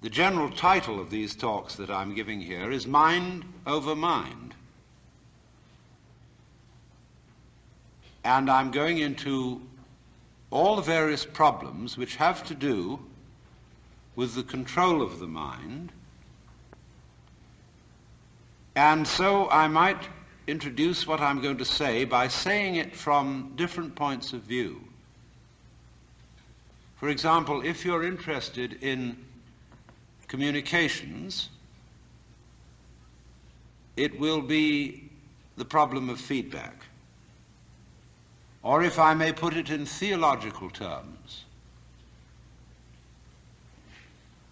The general title of these talks that I'm giving here is Mind Over Mind. And I'm going into all the various problems which have to do with the control of the mind. And so I might introduce what I'm going to say by saying it from different points of view. For example, if you're interested in communications, it will be the problem of feedback. Or if I may put it in theological terms,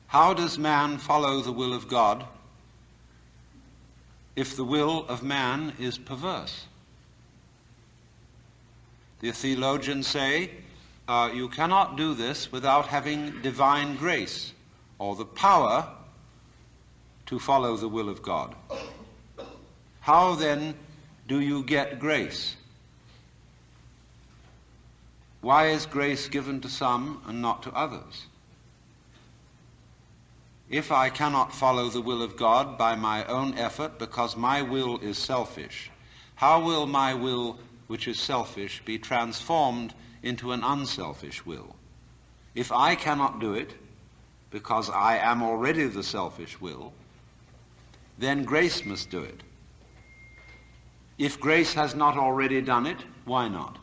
how does man follow the will of God if the will of man is perverse? The theologians say, you cannot do this without having divine grace, or the power to follow the will of God. How then do you get grace? Why is grace given to some and not to others? If I cannot follow the will of God by my own effort because my will is selfish, how will my will, which is selfish, be transformed into an unselfish will? If I cannot do it because I am already the selfish will, then grace must do it. If grace has not already done it, why not?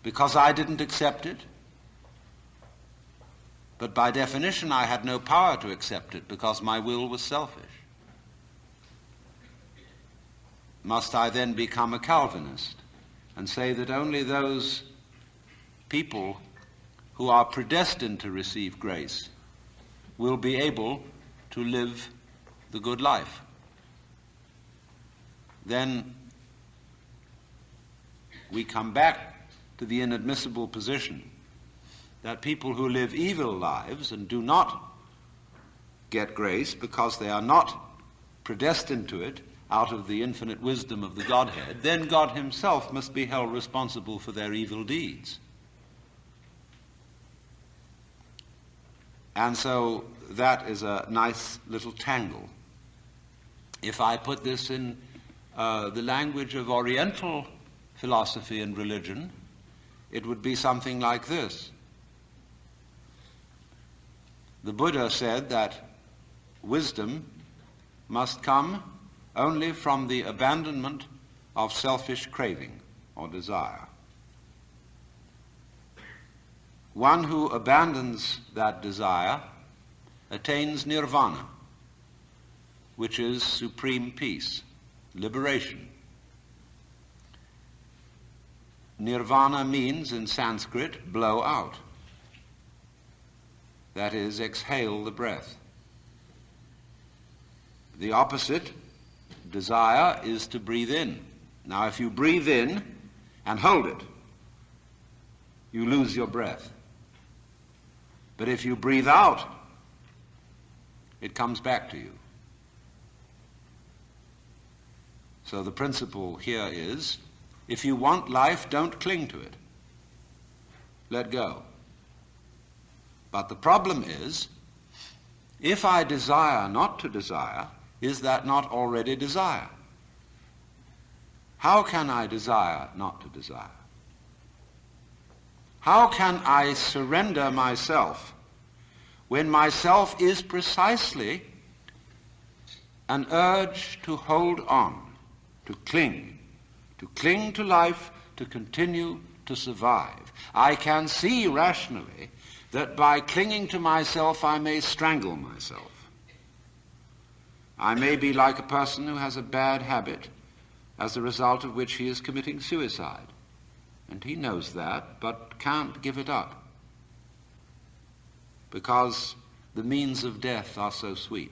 Because I didn't accept it? But by definition I had no power to accept it because my will was selfish. Must I then become a Calvinist and say that only those people who are predestined to receive grace will be able to live the good life? Then we come back to the inadmissible position that people who live evil lives and do not get grace because they are not predestined to it out of the infinite wisdom of the Godhead, then God himself must be held responsible for their evil deeds. And so that is a nice little tangle. If I put this in the language of Oriental philosophy and religion, it would be something like this. The Buddha said that wisdom must come only from the abandonment of selfish craving or desire. One who abandons that desire attains nirvana, which is supreme peace, liberation. Nirvana means in Sanskrit blow out. That is, exhale the breath. The opposite, desire, is to breathe in. Now if you breathe in and hold it, you lose your breath. But if you breathe out, it comes back to you. So the principle here is, if you want life, don't cling to it. Let go. But the problem is, if I desire not to desire, is that not already desire? How can I desire not to desire? How can I surrender myself when myself is precisely an urge to hold on, to cling to life, to continue to survive? I can see rationally that by clinging to myself I may strangle myself. I may be like a person who has a bad habit, as a result of which he is committing suicide. And he knows that, but can't give it up, because the means of death are so sweet.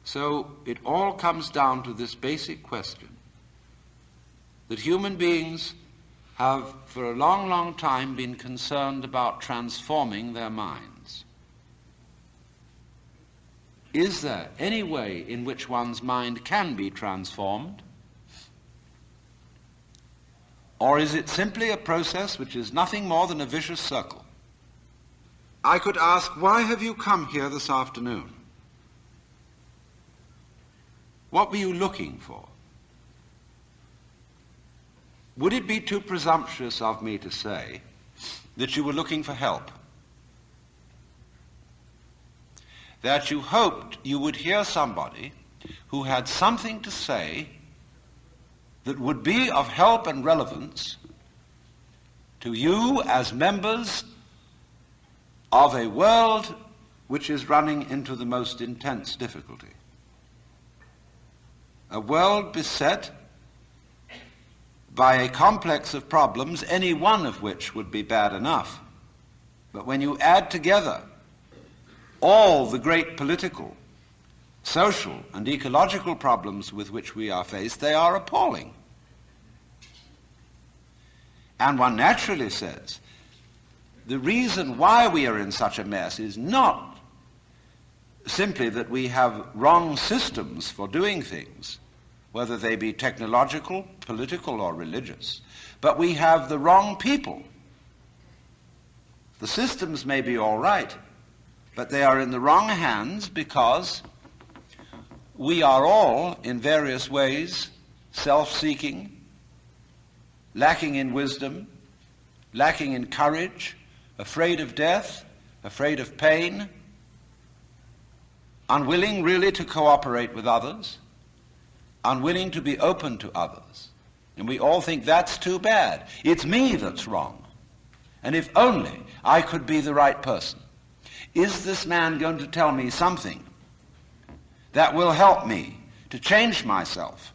So it all comes down to this basic question, that human beings have for a long, long time been concerned about transforming their minds. Is there any way in which one's mind can be transformed? Or is it simply a process which is nothing more than a vicious circle? I could ask, why have you come here this afternoon? What were you looking for? Would it be too presumptuous of me to say that you were looking for help? That you hoped you would hear somebody who had something to say that would be of help and relevance to you as members of a world which is running into the most intense difficulty. A world beset by a complex of problems, any one of which would be bad enough. But when you add together all the great political, social, and ecological problems with which we are faced, they are appalling. And one naturally says, the reason why we are in such a mess is not simply that we have wrong systems for doing things, whether they be technological, political, or religious, but we have the wrong people. The systems may be all right, but they are in the wrong hands because we are all, in various ways, self-seeking, lacking in wisdom, lacking in courage, afraid of death, afraid of pain, unwilling really to cooperate with others, unwilling to be open to others. And we all think that's too bad. It's me that's wrong. And if only I could be the right person. Is this man going to tell me something that will help me to change myself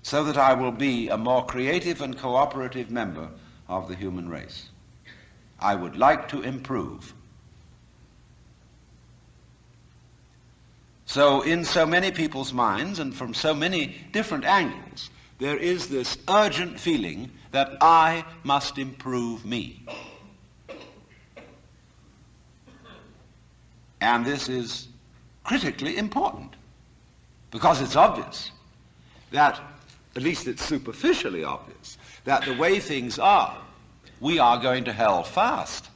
so that I will be a more creative and cooperative member of the human race? I would like to improve. So in so many people's minds and from so many different angles, there is this urgent feeling that I must improve me. And this is critically important because it's obvious that, at least it's superficially obvious, that the way things are, we are going to hell fast.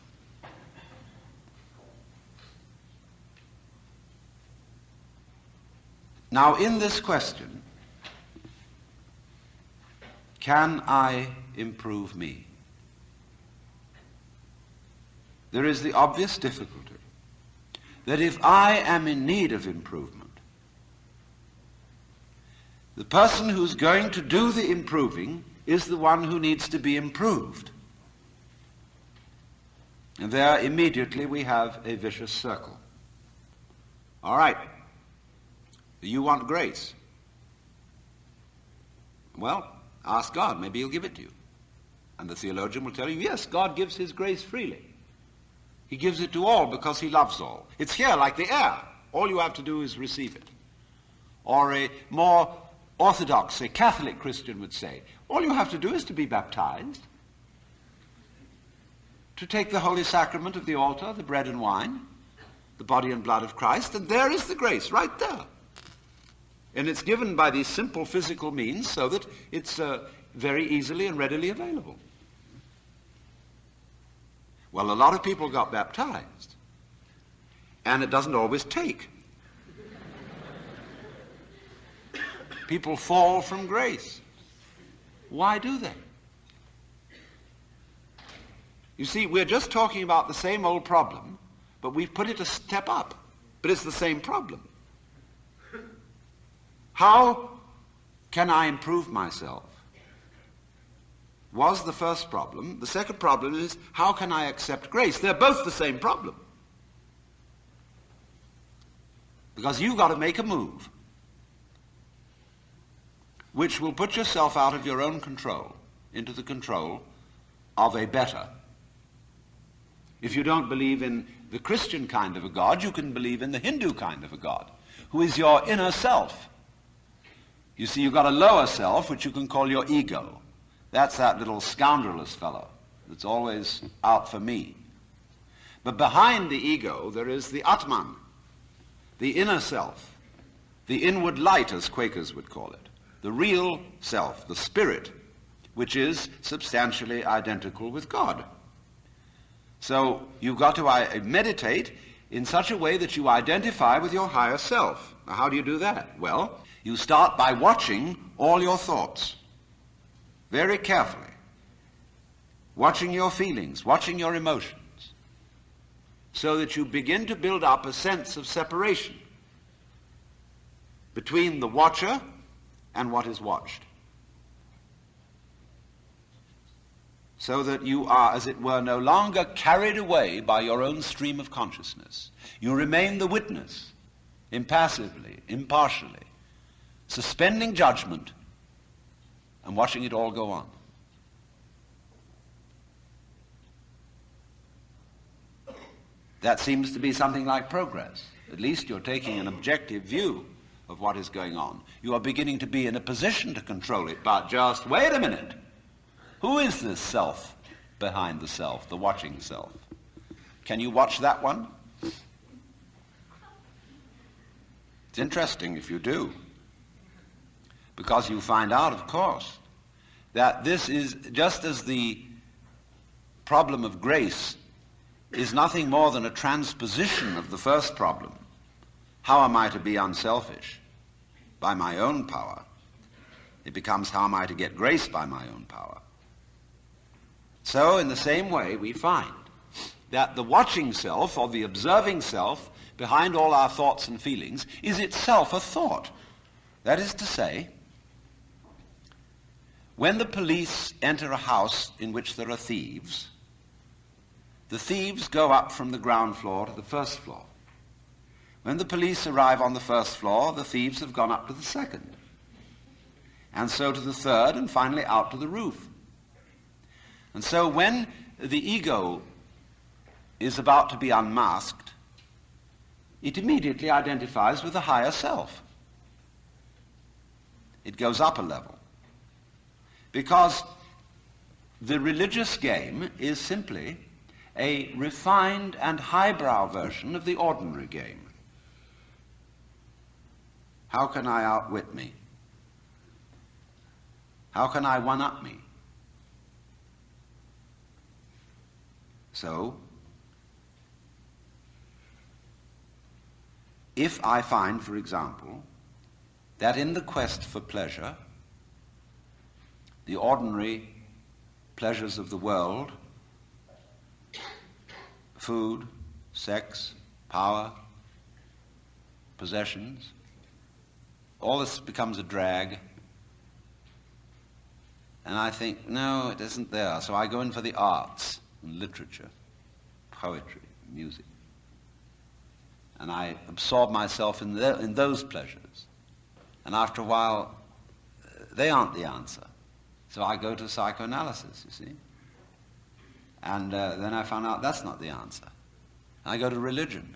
Now, in this question, can I improve me? There is the obvious difficulty that if I am in need of improvement, the person who's going to do the improving is the one who needs to be improved. And there immediately we have a vicious circle. All right. You want grace? Well, ask God. Maybe he'll give it to you. And the theologian will tell you, yes, God gives his grace freely. He gives it to all because he loves all. It's here like the air. All you have to do is receive it. Or a more orthodox, a Catholic Christian would say, all you have to do is to be baptized, to take the holy sacrament of the altar, the bread and wine, the body and blood of Christ, and there is the grace right there. And it's given by these simple physical means so that it's very easily and readily available. Well, a lot of people got baptized, and it doesn't always take. People fall from grace. Why do they? You see, we're just talking about the same old problem, but we've put it a step up. But it's the same problem. How can I improve myself? Was the first problem. The second problem is, how can I accept grace? They're both the same problem. Because you've got to make a move which will put yourself out of your own control into the control of a better. If you don't believe in the Christian kind of a God, you can believe in the Hindu kind of a God, who is your inner self. You see, you've got a lower self, which you can call your ego. That's that little scoundrelous fellow that's always out for me. But behind the ego, there is the Atman, the inner self, the inward light, as Quakers would call it, the real self, the spirit, which is substantially identical with God. So you've got to meditate in such a way that you identify with your higher self. Now, how do you do that? Well, you start by watching all your thoughts very carefully, watching your feelings, watching your emotions, so that you begin to build up a sense of separation between the watcher and what is watched, so that you are, as it were, no longer carried away by your own stream of consciousness. You remain the witness, impassively, impartially, suspending judgment and watching it all go on. That seems to be something like progress. At least you're taking an objective view of what is going on. You are beginning to be in a position to control it, but just wait a minute. Who is this self behind the self, the watching self? Can you watch that one? It's interesting if you do, because you find out, of course, that this is just as the problem of grace is nothing more than a transposition of the first problem. How am I to be unselfish? By my own power. It becomes, how am I to get grace by my own power? So in the same way, we find that the watching self, or the observing self, behind all our thoughts and feelings, is itself a thought. That is to say, when the police enter a house in which there are thieves, the thieves go up from the ground floor to the first floor. When the police arrive on the first floor, the thieves have gone up to the second, and so to the third, and finally out to the roof. And so when the ego is about to be unmasked, it immediately identifies with the higher self. It goes up a level. Because the religious game is simply a refined and highbrow version of the ordinary game. How can I outwit me? How can I one-up me? So, if I find, for example, that in the quest for pleasure, the ordinary pleasures of the world, food, sex, power, possessions, all this becomes a drag, and I think, no, it isn't there. So I go in for the arts and literature, poetry, music. And I absorb myself in those pleasures. And after a while, they aren't the answer. So I go to psychoanalysis, you see. And then I found out that's not the answer. I go to religion.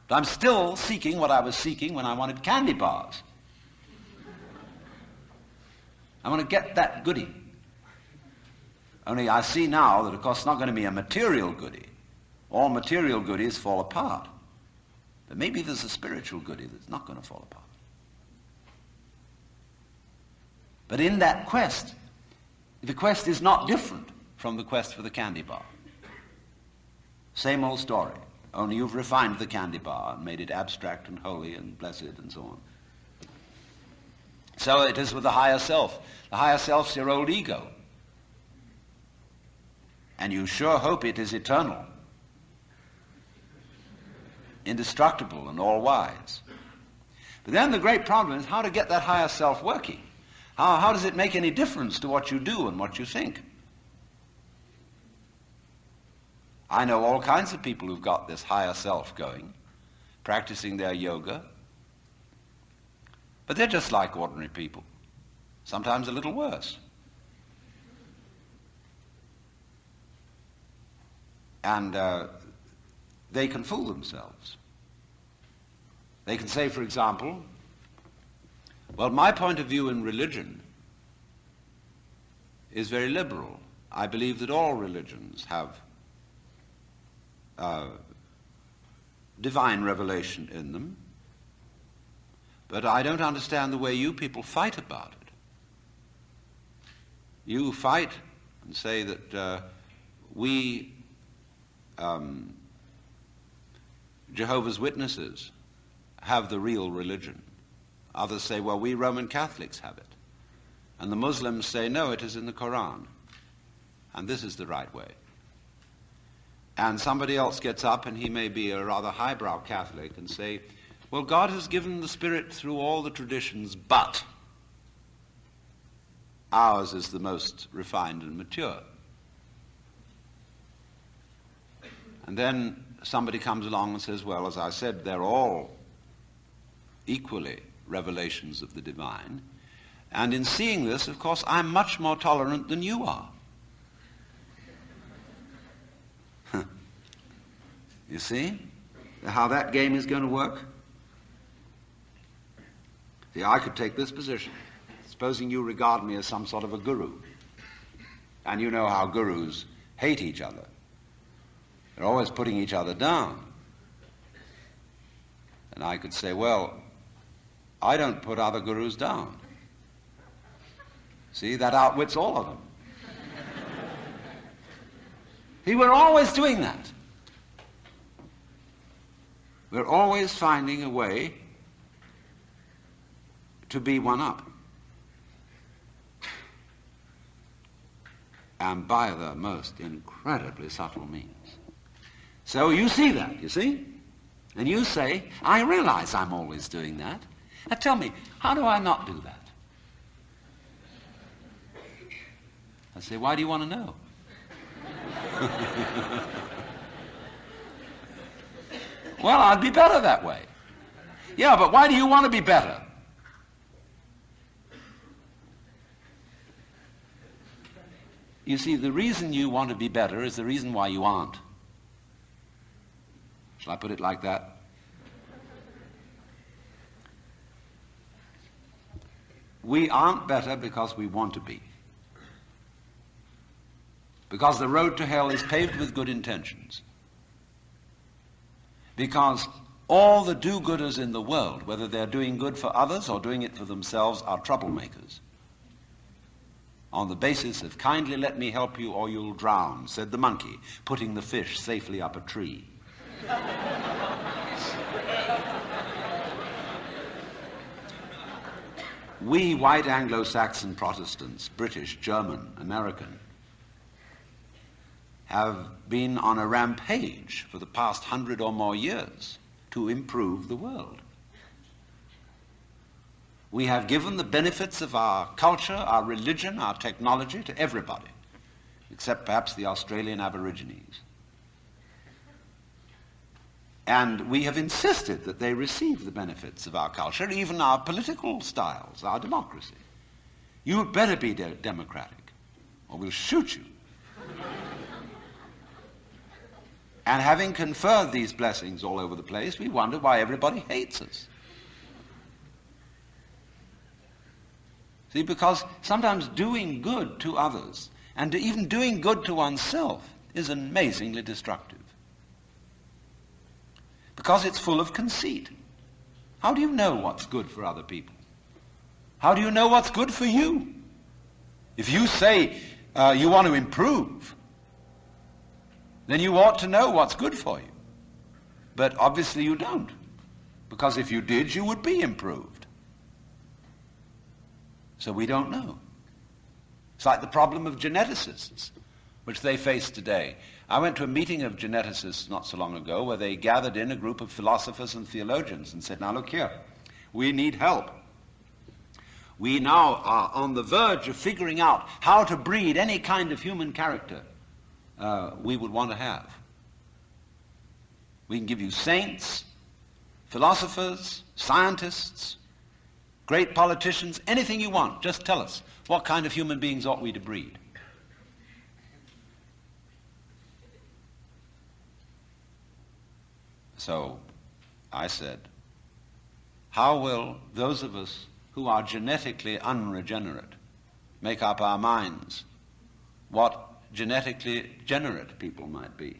But I'm still seeking what I was seeking when I wanted candy bars. I want to get that goodie. Only I see now that, of course, it's not going to be a material goodie. All material goodies fall apart. But maybe there's a spiritual goodie that's not going to fall apart. But in that quest, the quest is not different from the quest for the candy bar. Same old story, only you've refined the candy bar and made it abstract and holy and blessed and so on. So it is with the higher self. The higher self's your old ego. And you sure hope it is eternal, indestructible and all-wise. But then the great problem is how to get that higher self working. How does it make any difference to what you do and what you think? I know all kinds of people who've got this higher self going, practicing their yoga, but they're just like ordinary people, sometimes a little worse. And they can fool themselves. They can say, for example, well, my point of view in religion is very liberal. I believe that all religions have divine revelation in them, but I don't understand the way you people fight about it. You fight and say that we Jehovah's Witnesses have the real religion. Others say, well, we Roman Catholics have it. And the Muslims say, no, it is in the Quran. And this is the right way. And somebody else gets up, and he may be a rather highbrow Catholic, and say, well, God has given the Spirit through all the traditions, but ours is the most refined and mature. And then somebody comes along and says, well, as I said, they're all equally revelations of the divine. And in seeing this, of course, I'm much more tolerant than you are. You see how that game is going to work? See, I could take this position. Supposing you regard me as some sort of a guru, and you know how gurus hate each other. They're always putting each other down. And I could say, well, I don't put other gurus down. See, that outwits all of them. See, we're always doing that. We're always finding a way to be one up. And by the most incredibly subtle means. So you see that, you see? And you say, I realize I'm always doing that. Now tell me, how do I not do that? I say, why do you want to know? Well, I'd be better that way. Yeah, but why do you want to be better? You see, the reason you want to be better is the reason why you aren't. Shall I put it like that? We aren't better because we want to be. Because the road to hell is paved with good intentions. Because all the do-gooders in the world, whether they're doing good for others or doing it for themselves, are troublemakers. On the basis of, kindly let me help you or you'll drown, said the monkey, putting the fish safely up a tree. We white Anglo-Saxon Protestants, British, German, American, have been on a rampage for the past 100 or more years to improve the world. We have given the benefits of our culture, our religion, our technology to everybody, except perhaps the Australian Aborigines. And we have insisted that they receive the benefits of our culture, even our political styles, our democracy. You had better be democratic, or we'll shoot you. And having conferred these blessings all over the place, we wonder why everybody hates us. See, because sometimes doing good to others, and even doing good to oneself, is amazingly destructive. Because it's full of conceit. How do you know what's good for other people? How do you know what's good for you? If you say you want to improve, then you ought to know what's good for you. But obviously you don't. Because if you did, you would be improved. So we don't know. It's like the problem of geneticists, which they face today. I went to a meeting of geneticists not so long ago where they gathered in a group of philosophers and theologians and said, now look here, we need help. We now are on the verge of figuring out how to breed any kind of human character we would want to have. We can give you saints, philosophers, scientists, great politicians, anything you want. Just tell us, what kind of human beings ought we to breed? So I said, how will those of us who are genetically unregenerate make up our minds what genetically generate people might be?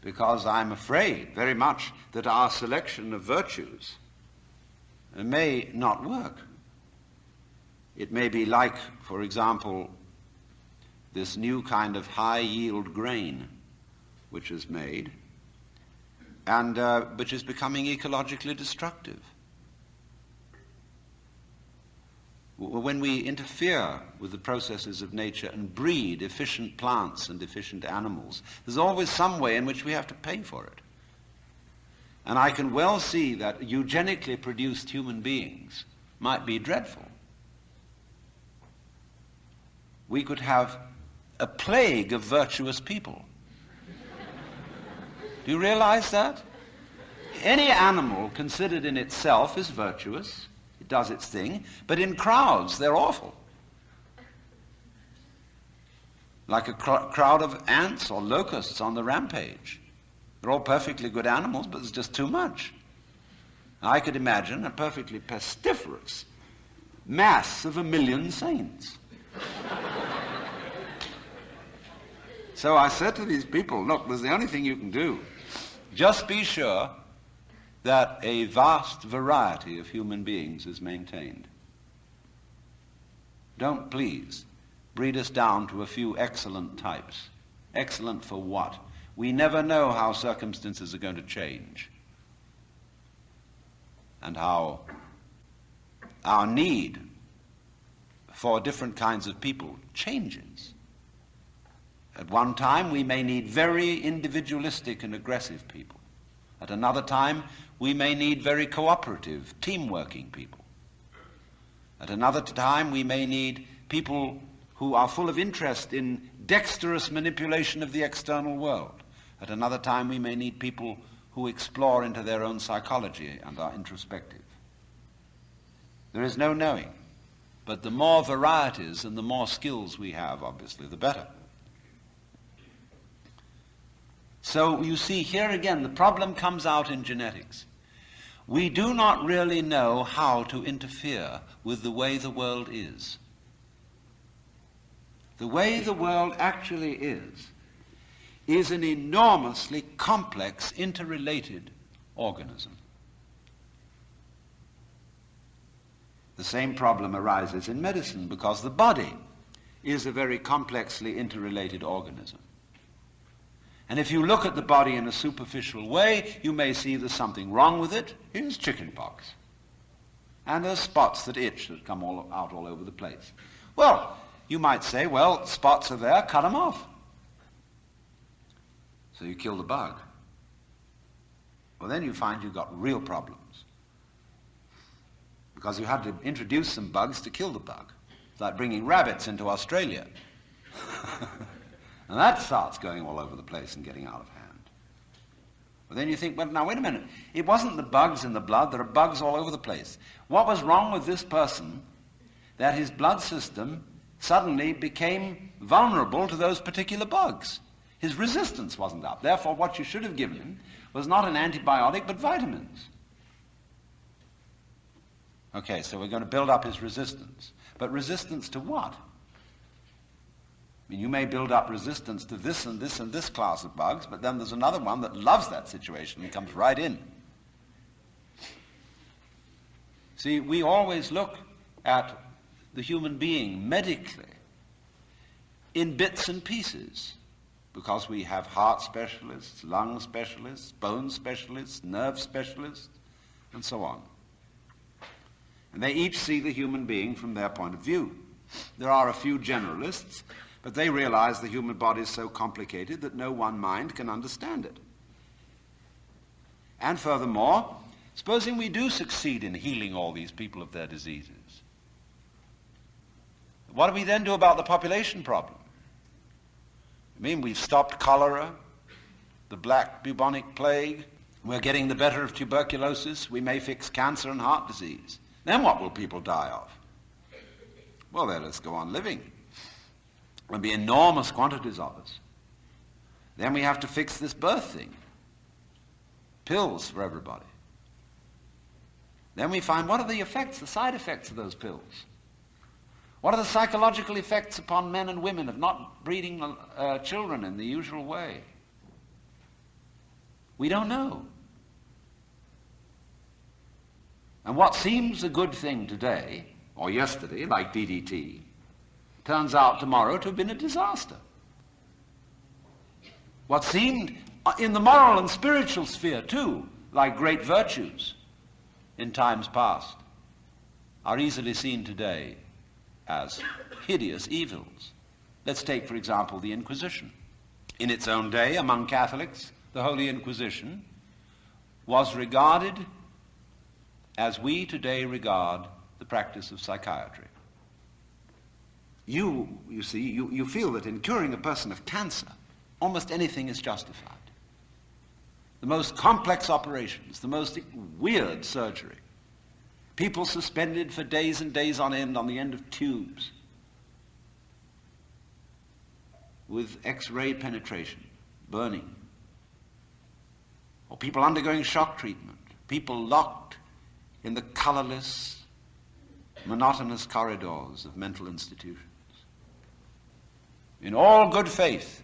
Because I'm afraid very much that our selection of virtues may not work. It may be like, for example, this new kind of high-yield grain which is made, and which is becoming ecologically destructive. When we interfere with the processes of nature and breed efficient plants and efficient animals, there's always some way in which we have to pay for it. And I can well see that eugenically produced human beings might be dreadful. We could have a plague of virtuous people. Do you realize that? Any animal considered in itself is virtuous. It does its thing, but in crowds they're awful. Like a crowd of ants or locusts on the rampage. They're all perfectly good animals, but there's just too much. I could imagine a perfectly pestiferous mass of 1 million saints. So I said to these people, look, there's the only thing you can do. Just be sure that a vast variety of human beings is maintained. Don't please breed us down to a few excellent types. Excellent for what? We never know how circumstances are going to change and how our need for different kinds of people changes. At one time, we may need very individualistic and aggressive people. At another time, we may need very cooperative, team-working people. At another time, we may need people who are full of interest in dexterous manipulation of the external world. At another time, we may need people who explore into their own psychology and are introspective. There is no knowing. But the more varieties and the more skills we have, obviously, the better. So you see, here again, the problem comes out in genetics. We do not really know how to interfere with the way the world is. The way the world actually is an enormously complex, interrelated organism. The same problem arises in medicine because the body is a very complexly interrelated organism. And if you look at the body in a superficial way, you may see there's something wrong with it. Here's chickenpox. And there's spots that itch that come out all over the place. Well, you might say, well, spots are there, cut them off. So you kill the bug. Well, then you find you've got real problems. Because you had to introduce some bugs to kill the bug. It's like bringing rabbits into Australia. And that starts going all over the place and getting out of hand. But then you think, well, now wait a minute. It wasn't the bugs in the blood. There are bugs all over the place. What was wrong with this person that his blood system suddenly became vulnerable to those particular bugs? His resistance wasn't up. Therefore, what you should have given him was not an antibiotic, but vitamins. Okay, so we're going to build up his resistance. But resistance to what? I mean, you may build up resistance to this and this and this class of bugs, but then there's another one that loves that situation and comes right in. See, we always look at the human being medically in bits and pieces because we have heart specialists, lung specialists, bone specialists, nerve specialists, and so on. And they each see the human being from their point of view. There are a few generalists, but they realize the human body is so complicated that no one mind can understand it. And furthermore, supposing we do succeed in healing all these people of their diseases, what do we then do about the population problem? I mean, we've stopped cholera, the black bubonic plague, we're getting the better of tuberculosis, we may fix cancer and heart disease. Then what will people die of? Well, then let's go on living. There'll be enormous quantities of us. Then we have to fix this birth thing. Pills for everybody. Then we find, what are the effects, the side effects of those pills? What are the psychological effects upon men and women of not breeding children in the usual way? We don't know. And what seems a good thing today, or yesterday, like DDT, turns out tomorrow to have been a disaster. What seemed, in the moral and spiritual sphere too, like great virtues in times past, are easily seen today as hideous evils. Let's take, for example, the Inquisition. In its own day, among Catholics, the Holy Inquisition was regarded as we today regard the practice of psychiatry. You see, you feel that in curing a person of cancer, almost anything is justified. The most complex operations, the most weird surgery, people suspended for days and days on the end of tubes with X-ray penetration, burning, or people undergoing shock treatment, people locked in the colorless, monotonous corridors of mental institutions. In all good faith,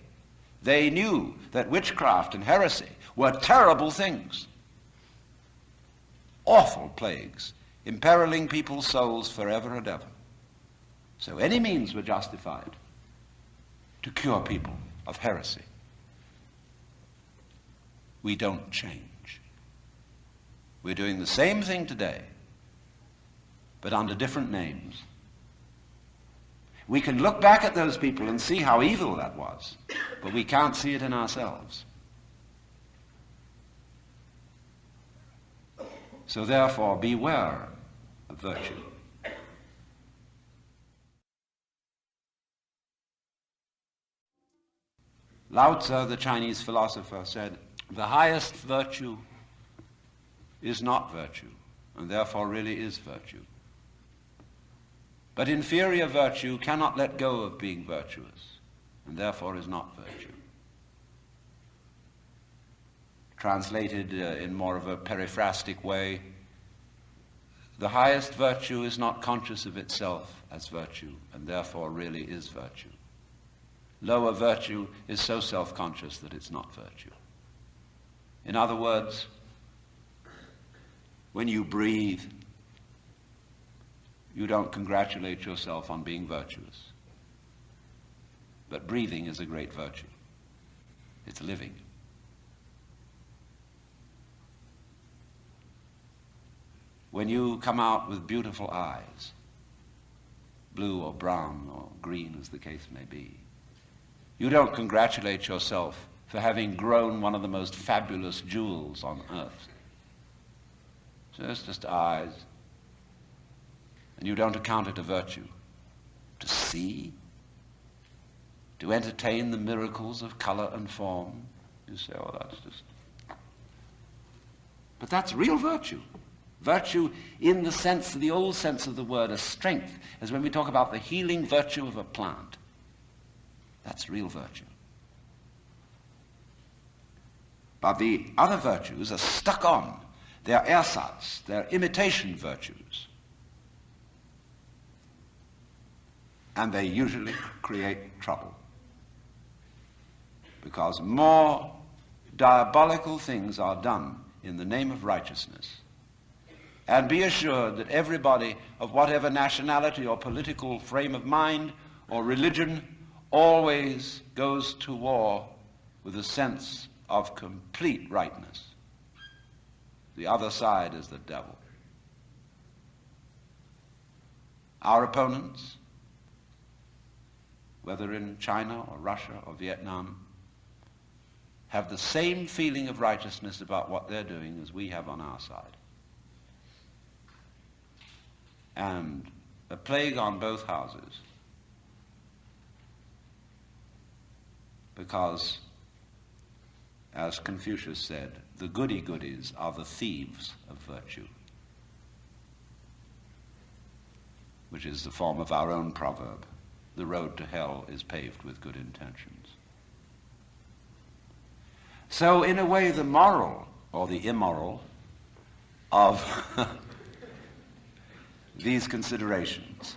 they knew that witchcraft and heresy were terrible things, awful plagues, imperiling people's souls forever and ever. So any means were justified to cure people of heresy. We don't change. We're doing the same thing today, but under different names. We can look back at those people and see how evil that was, but we can't see it in ourselves. So therefore, beware of virtue. Lao Tzu, the Chinese philosopher, said, "The highest virtue is not virtue, and therefore really is virtue. But inferior virtue cannot let go of being virtuous, and therefore is not virtue." Translated in more of a periphrastic way, the highest virtue is not conscious of itself as virtue, and therefore really is virtue. Lower virtue is so self-conscious that it's not virtue. In other words, when you breathe, you don't congratulate yourself on being virtuous. But breathing is a great virtue. It's living. When you come out with beautiful eyes, blue or brown or green as the case may be, you don't congratulate yourself for having grown one of the most fabulous jewels on earth. So it's just eyes. And you don't account it a virtue. To see, to entertain the miracles of color and form, you say, oh, that's just... But that's real virtue. Virtue in the sense, the old sense of the word, as strength, as when we talk about the healing virtue of a plant. That's real virtue. But the other virtues are stuck on. They're ersatz, they're imitation virtues. And they usually create trouble. Because more diabolical things are done in the name of righteousness. And be assured that everybody of whatever nationality or political frame of mind or religion always goes to war with a sense of complete rightness. The other side is the devil. Our opponents, whether in China or Russia or Vietnam, have the same feeling of righteousness about what they're doing as we have on our side. And a plague on both houses, because, as Confucius said, the goody-goodies are the thieves of virtue, which is the form of our own proverb, the road to hell is paved with good intentions. So, in a way, the moral, or the immoral, of these considerations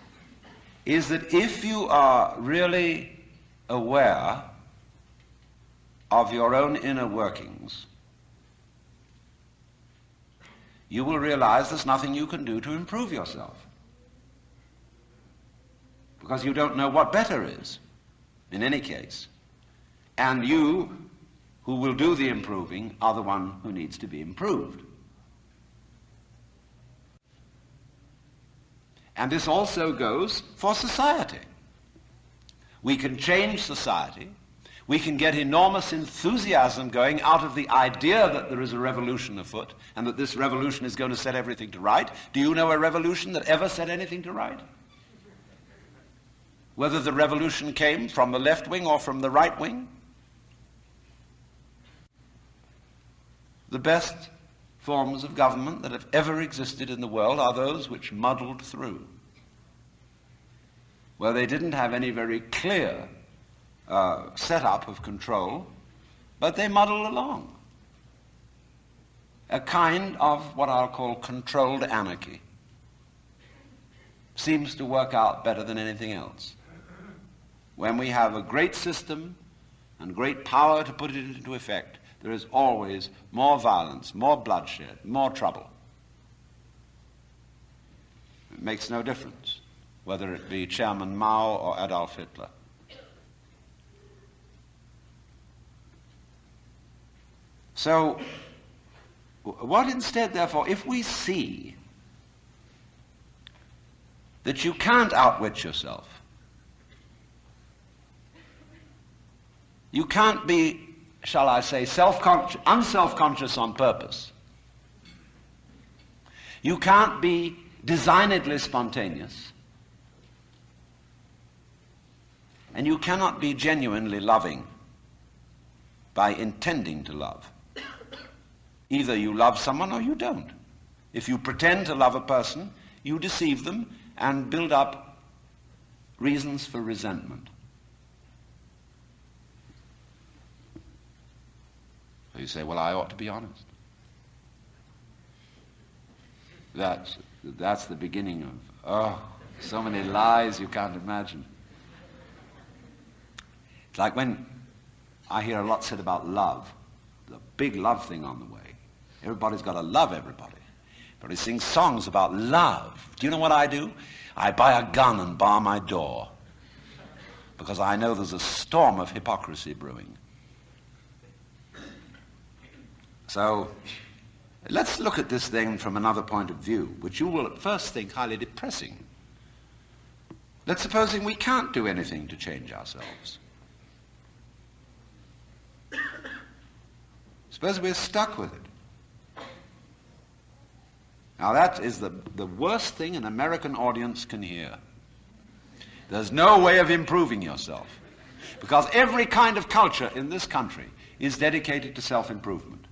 is that if you are really aware of your own inner workings, you will realize there's nothing you can do to improve yourself. because you don't know what better is, in any case. And you, who will do the improving, are the one who needs to be improved. And this also goes for society. We can change society. We can get enormous enthusiasm going out of the idea that there is a revolution afoot and that this revolution is going to set everything to right. Do you know a revolution that ever set anything to right? Whether the revolution came from the left wing or from the right wing? The best forms of government that have ever existed in the world are those which muddled through, where they didn't have any very clear setup of control, but they muddled along. A kind of what I'll call controlled anarchy seems to work out better than anything else. When we have a great system and great power to put it into effect, there is always more violence, more bloodshed, more trouble. It makes no difference whether it be Chairman Mao or Adolf Hitler. So, what instead, therefore, if we see that you can't outwit yourself, you can't be, shall I say, unself-conscious on purpose. You can't be designedly spontaneous. And you cannot be genuinely loving by intending to love. Either you love someone or you don't. If you pretend to love a person, you deceive them and build up reasons for resentment. So you say, well, I ought to be honest. That's the beginning of, so many lies you can't imagine. It's like when I hear a lot said about love, the big love thing on the way. Everybody's got to love everybody. Everybody sings songs about love. Do you know what I do? I buy a gun and bar my door, because I know there's a storm of hypocrisy brewing. So let's look at this thing from another point of view, which you will at first think highly depressing. Let's supposing we can't do anything to change ourselves. Suppose we're stuck with it. Now that is the worst thing an American audience can hear. There's no way of improving yourself, because every kind of culture in this country is dedicated to self-improvement.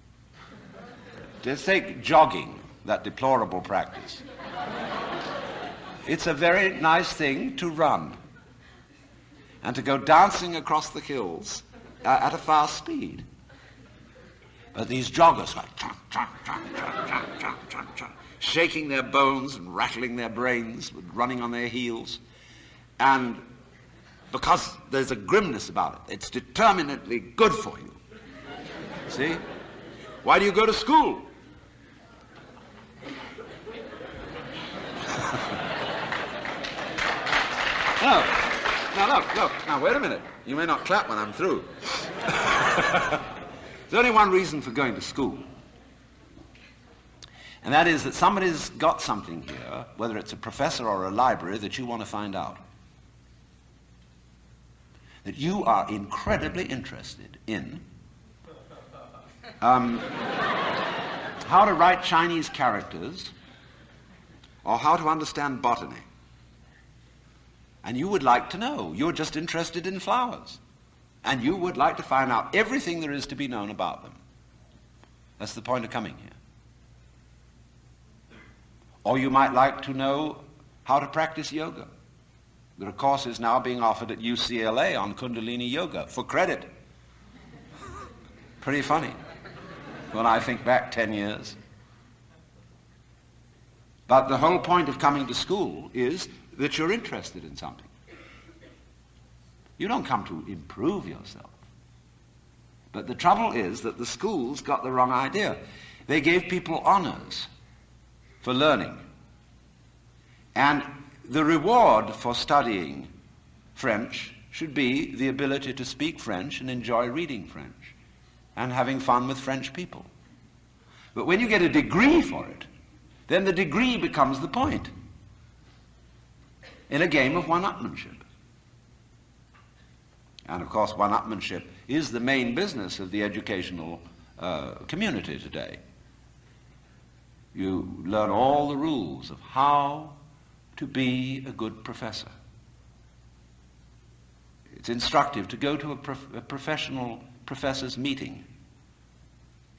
Just take jogging, that deplorable practice. It's a very nice thing to run and to go dancing across the hills at a fast speed. But these joggers are shaking their bones and rattling their brains, running on their heels. And because there's a grimness about it, it's determinately good for you. See? Why do you go to school? No. Now look. Now wait a minute. You may not clap when I'm through. There's only one reason for going to school. And that is that somebody's got something here, whether it's a professor or a library, that you want to find out. That you are incredibly interested in how to write Chinese characters or how to understand botany. And you would like to know. You're just interested in flowers. And you would like to find out everything there is to be known about them. That's the point of coming here. Or you might like to know how to practice yoga. There are courses now being offered at UCLA on Kundalini Yoga for credit. Pretty funny when I think back 10 years. But the whole point of coming to school is that you're interested in something. You don't come to improve yourself. But the trouble is that the schools got the wrong idea. They gave people honors for learning. And the reward for studying French should be the ability to speak French and enjoy reading French and having fun with French people. But when you get a degree for it, then the degree becomes the point in a game of one-upmanship. And of course, one-upmanship is the main business of the educational community today. You learn all the rules of how to be a good professor. It's instructive to go to a professional professor's meeting.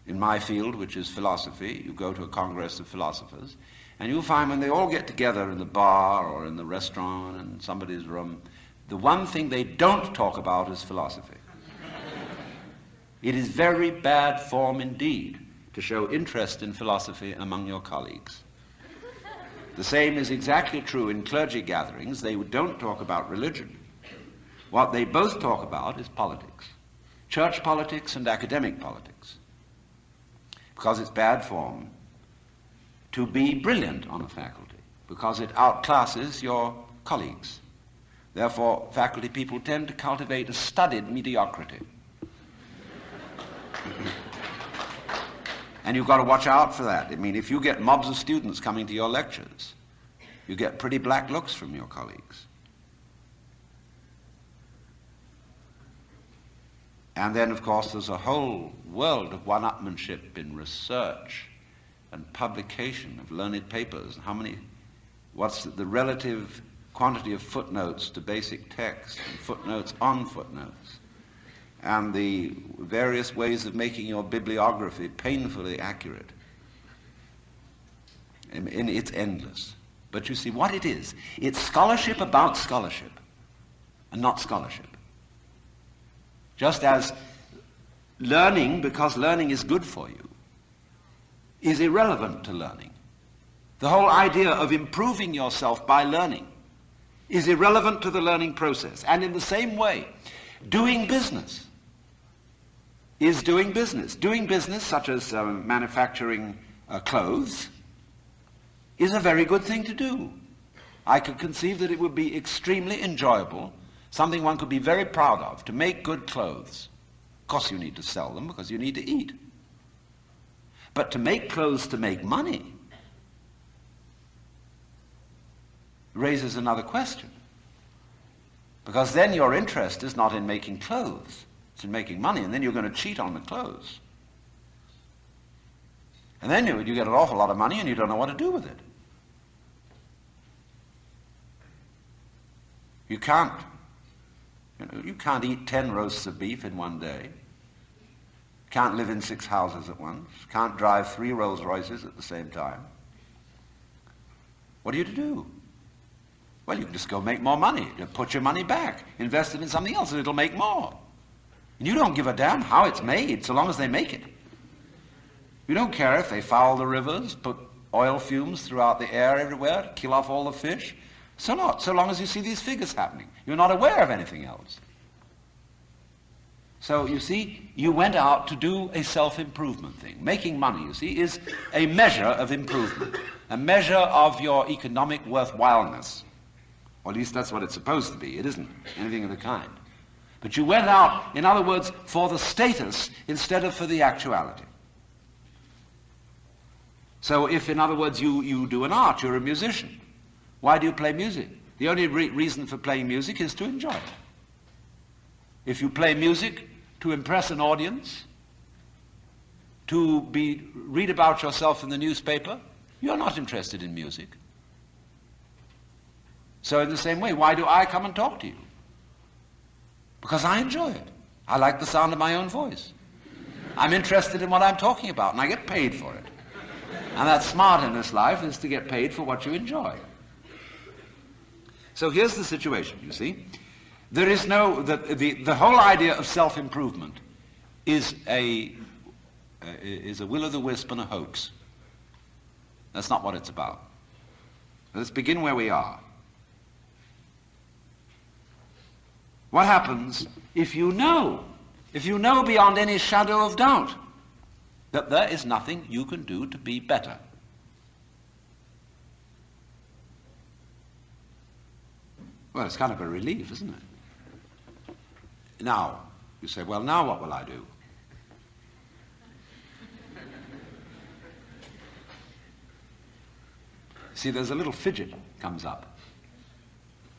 In my field, which is philosophy, you go to a congress of philosophers, and you'll find when they all get together in the bar or in the restaurant in somebody's room, the one thing they don't talk about is philosophy. It is very bad form indeed to show interest in philosophy among your colleagues. The same is exactly true in clergy gatherings. They don't talk about religion. What they both talk about is politics, church politics and academic politics, because it's bad form to be brilliant on a faculty, because it outclasses your colleagues. Therefore, faculty people tend to cultivate a studied mediocrity. And you've got to watch out for that. I mean, if you get mobs of students coming to your lectures, you get pretty black looks from your colleagues. And then, of course, there's a whole world of one-upmanship in research and publication of learned papers. What's the relative quantity of footnotes to basic text, and footnotes on footnotes, and the various ways of making your bibliography painfully accurate. And it's endless. But you see what it is. It's scholarship about scholarship, and not scholarship. Just as learning, because learning is good for you, is irrelevant to learning. The whole idea of improving yourself by learning is irrelevant to the learning process. And in the same way, doing business is doing business. Doing business, such as manufacturing clothes, is a very good thing to do. I could conceive that it would be extremely enjoyable, something one could be very proud of, to make good clothes. Of course you need to sell them because you need to eat. But to make clothes to make money raises another question. Because then your interest is not in making clothes, it's in making money, and then you're going to cheat on the clothes. And then you get an awful lot of money and you don't know what to do with it. You can't eat 10 roasts of beef in one day. Can't live in 6 houses at once. Can't drive 3 Rolls Royces at the same time. What are you to do? Well, you can just go make more money. You put your money back. Invest it in something else and it'll make more. And you don't give a damn how it's made so long as they make it. You don't care if they foul the rivers, put oil fumes throughout the air everywhere, kill off all the fish. So long as you see these figures happening. You're not aware of anything else. So, you see, you went out to do a self-improvement thing. Making money, you see, is a measure of improvement, a measure of your economic worthwhileness. Or at least that's what it's supposed to be. It isn't anything of the kind. But you went out, in other words, for the status instead of for the actuality. So if, in other words, you do an art, you're a musician. Why do you play music? The only reason for playing music is to enjoy it. If you play music to impress an audience, to read about yourself in the newspaper, you're not interested in music. So in the same way, why do I come and talk to you? Because I enjoy it. I like the sound of my own voice. I'm interested in what I'm talking about, and I get paid for it. And that's smart in this life, is to get paid for what you enjoy. So here's the situation, you see. There is the whole idea of self-improvement is a will-o'-the-wisp and a hoax. That's not what it's about. Let's begin where we are. What happens if you know beyond any shadow of doubt that there is nothing you can do to be better? Well, it's kind of a relief, isn't it? Now, you say, well, now what will I do? See, there's a little fidget comes up.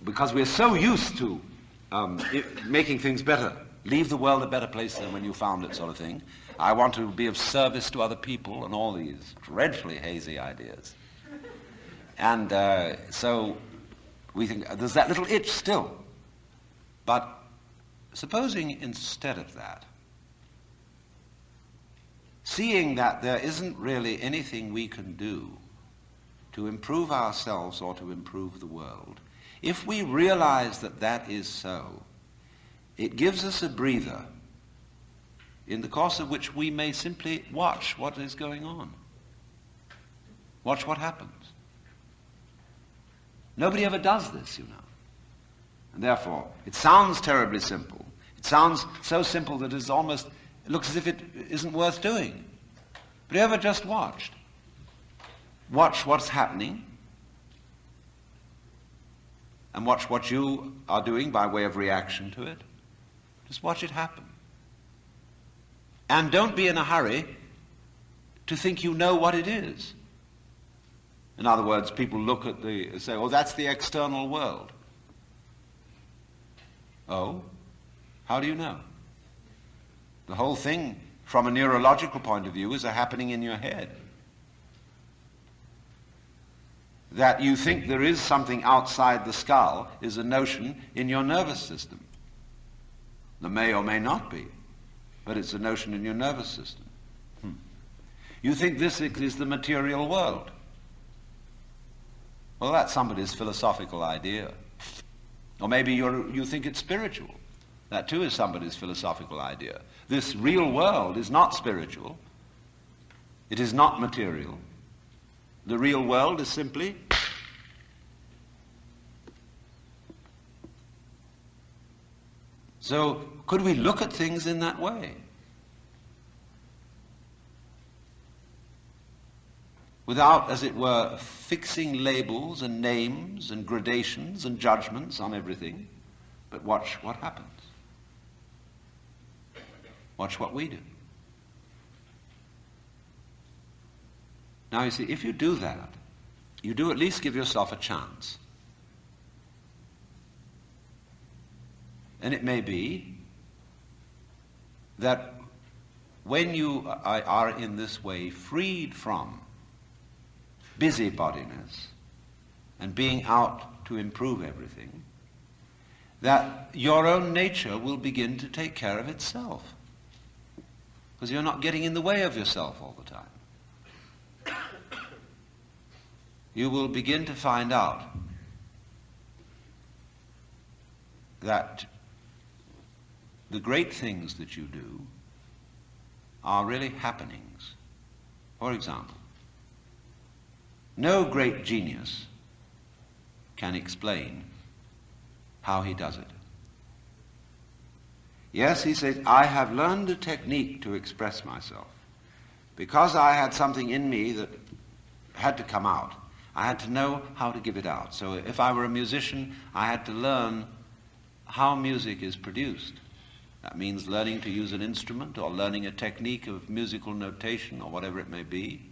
Because we're so used to making things better, leave the world a better place than when you found it, sort of thing. I want to be of service to other people, and all these dreadfully hazy ideas. And so we think there's that little itch still. But supposing instead of that, seeing that there isn't really anything we can do to improve ourselves or to improve the world, if we realize that that is so, it gives us a breather in the course of which we may simply watch what is going on. Watch what happens. Nobody ever does this, you know. And therefore, it sounds terribly simple. It sounds so simple that it looks as if it isn't worth doing. But you ever just watched? Watch what's happening, and watch what you are doing by way of reaction to it. Just watch it happen. And don't be in a hurry to think you know what it is. In other words, people look at say, oh, that's the external world. Oh, how do you know? The whole thing, from a neurological point of view, is a happening in your head. That you think there is something outside the skull is a notion in your nervous system. There may or may not be, but it's a notion in your nervous system. You think this is the material world. Well, that's somebody's philosophical idea. Or maybe you think it's spiritual. That too is somebody's philosophical idea. This real world is not spiritual. It is not material. The real world is simply so could we look at things in that way? Without, as it were, fixing labels and names and gradations and judgments on everything, but watch what happens. Watch what we do. Now, you see, if you do that, you do at least give yourself a chance. And it may be that when you are in this way freed from busybodiness and being out to improve everything, that your own nature will begin to take care of itself. Because you're not getting in the way of yourself all the time. You will begin to find out that the great things that you do are really happenings. For example, no great genius can explain how he does it. Yes, he says, I have learned a technique to express myself. Because I had something in me that had to come out, I had to know how to give it out. So if I were a musician, I had to learn how music is produced. That means learning to use an instrument or learning a technique of musical notation or whatever it may be.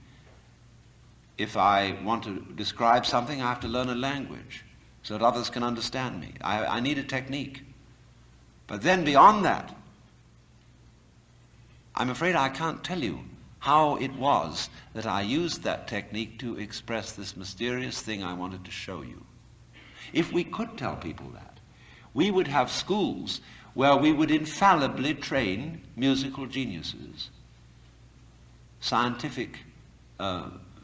If I want to describe something, I have to learn a language so that others can understand me. I need a technique. But then beyond that, I'm afraid I can't tell you how it was that I used that technique to express this mysterious thing I wanted to show you. If we could tell people that, we would have schools where we would infallibly train musical geniuses, scientific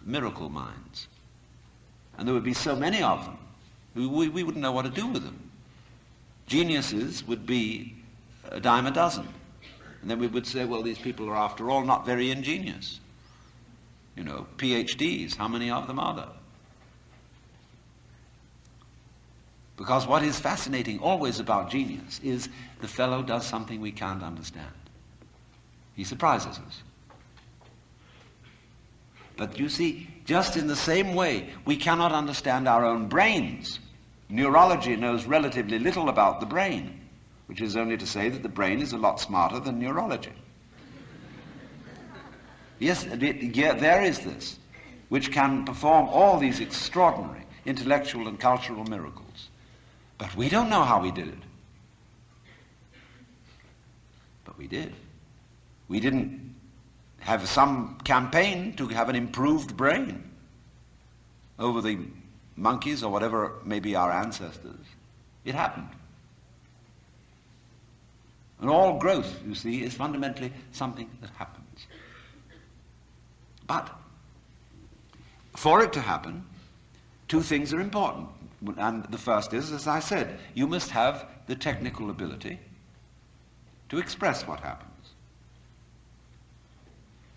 miracle minds. And there would be so many of them, we wouldn't know what to do with them. Geniuses would be a dime a dozen. And then we would say, well, these people are after all not very ingenious. You know, PhDs, how many of them are there? Because what is fascinating always about genius is the fellow does something we can't understand. He surprises us. But you see, just in the same way, we cannot understand our own brains. Neurology knows relatively little about the brain, which is only to say that the brain is a lot smarter than neurology. Yes, there is this, which can perform all these extraordinary intellectual and cultural miracles. But we don't know how we did it. But we did. We didn't have some campaign to have an improved brain over the monkeys or whatever may be our ancestors. It happened. And all growth, you see, is fundamentally something that happens. But for it to happen, two things are important. And the first is, as I said, you must have the technical ability to express what happens.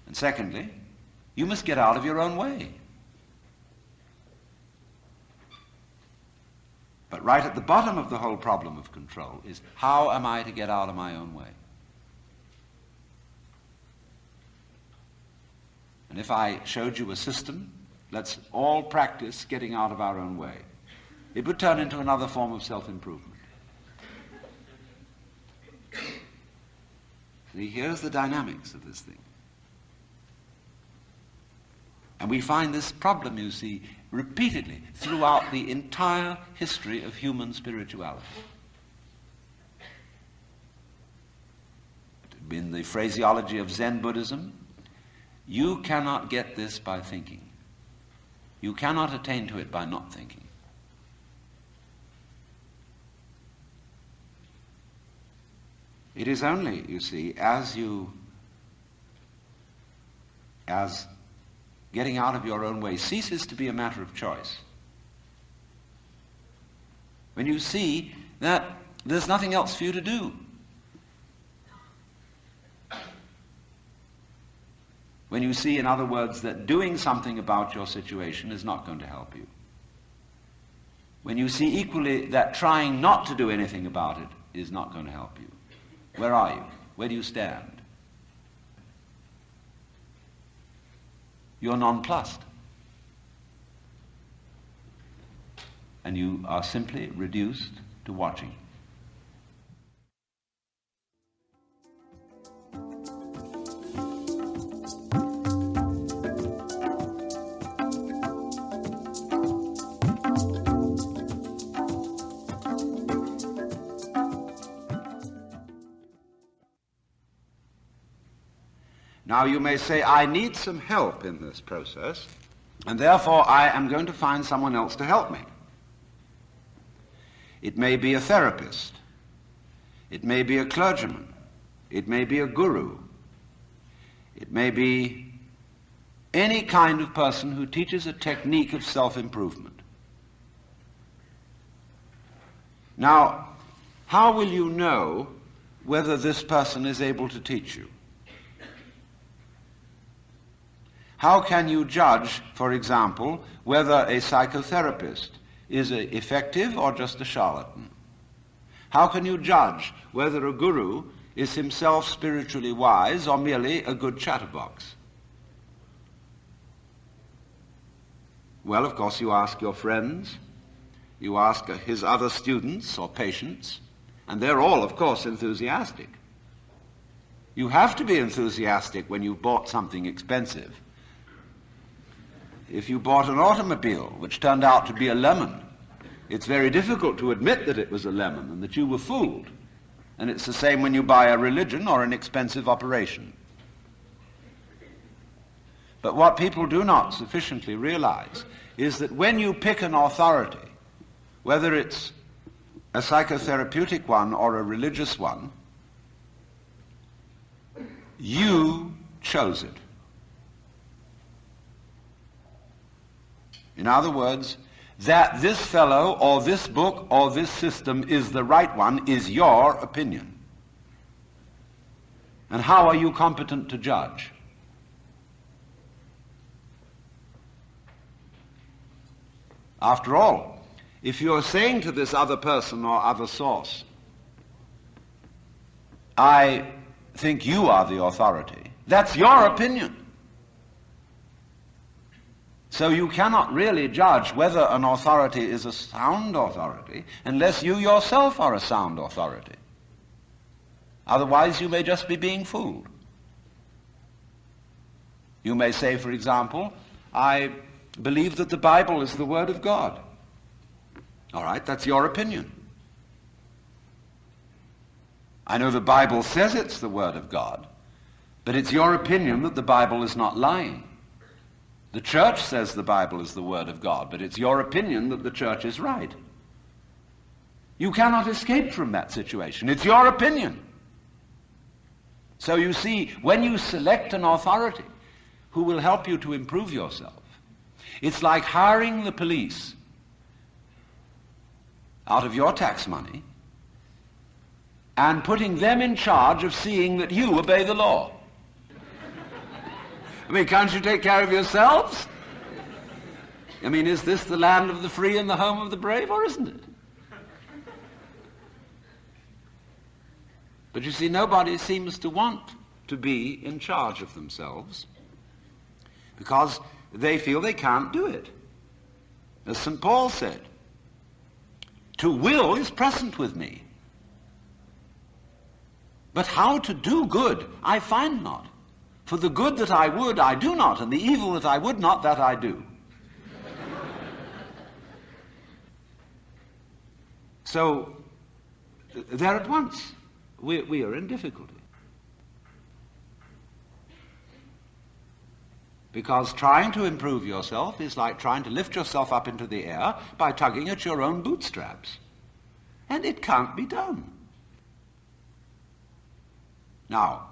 And secondly, you must get out of your own way. But right at the bottom of the whole problem of control is, how am I to get out of my own way? And if I showed you a system, let's all practice getting out of our own way, it would turn into another form of self-improvement. See, here's the dynamics of this thing. And we find this problem, you see, repeatedly throughout the entire history of human spirituality. In the phraseology of Zen Buddhism, you cannot get this by thinking. You cannot attain to it by not thinking. It is only, you see, as getting out of your own way ceases to be a matter of choice, when you see that there's nothing else for you to do, when you see, in other words, that doing something about your situation is not going to help you, when you see equally that trying not to do anything about it is not going to help you, where are you? Where do you stand? You're nonplussed. And you are simply reduced to watching. Now you may say, I need some help in this process, and therefore I am going to find someone else to help me. It may be a therapist. It may be a clergyman. It may be a guru. It may be any kind of person who teaches a technique of self-improvement. Now, how will you know whether this person is able to teach you? How can you judge, for example, whether a psychotherapist is effective or just a charlatan? How can you judge whether a guru is himself spiritually wise or merely a good chatterbox? Well, of course, you ask your friends, you ask his other students or patients, and they're all, of course, enthusiastic. You have to be enthusiastic when you've bought something expensive. If you bought an automobile which turned out to be a lemon, it's very difficult to admit that it was a lemon and that you were fooled. And it's the same when you buy a religion or an expensive operation. But what people do not sufficiently realize is that when you pick an authority, whether it's a psychotherapeutic one or a religious one, you chose it. In other words, that this fellow or this book or this system is the right one is your opinion. And how are you competent to judge? After all, if you're saying to this other person or other source, I think you are the authority, that's your opinion. So you cannot really judge whether an authority is a sound authority unless you yourself are a sound authority. Otherwise you may just be being fooled. You may say, for example, I believe that the Bible is the Word of God. All right, that's your opinion. I know the Bible says it's the Word of God, but it's your opinion that the Bible is not lying. The church says the Bible is the Word of God, but it's your opinion that the church is right. You cannot escape from that situation. It's your opinion. So you see, when you select an authority who will help you to improve yourself, it's like hiring the police out of your tax money and putting them in charge of seeing that you obey the law. I mean, can't you take care of yourselves? I mean, is this the land of the free and the home of the brave, or isn't it? But you see, nobody seems to want to be in charge of themselves because they feel they can't do it. As St. Paul said, to will is present with me, but how to do good I find not. For the good that I would, I do not, and the evil that I would not, that I do. So, there at once, we are in difficulty. Because trying to improve yourself is like trying to lift yourself up into the air by tugging at your own bootstraps. And it can't be done. Now,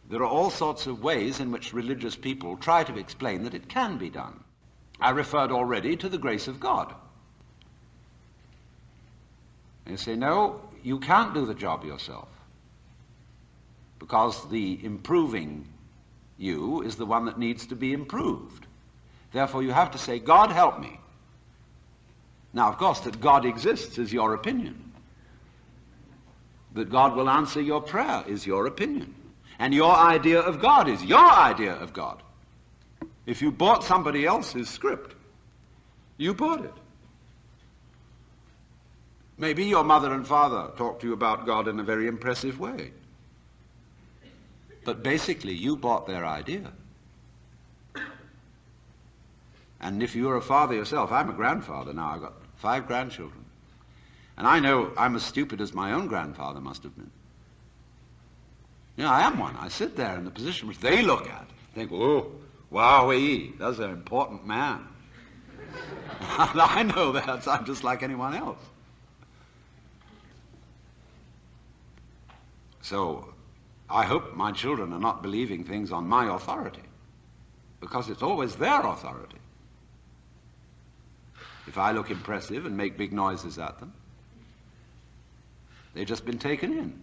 there are all sorts of ways in which religious people try to explain that it can be done. I referred already to the grace of God. They say, no, you can't do the job yourself, because the improving you is the one that needs to be improved. Therefore, you have to say, God, help me. Now, of course, that God exists is your opinion. That God will answer your prayer is your opinion. And your idea of God is your idea of God. If you bought somebody else's script, you bought it. Maybe your mother and father talked to you about God in a very impressive way. But basically, you bought their idea. And if you're a father yourself, I'm a grandfather now, I've got 5 grandchildren. And I know I'm as stupid as my own grandfather must have been. You know, I am one. I sit there in the position which they look at, think, oh, wowee, that's an important man. I know that, so I'm just like anyone else. So, I hope my children are not believing things on my authority, because it's always their authority. If I look impressive and make big noises at them, they've just been taken in.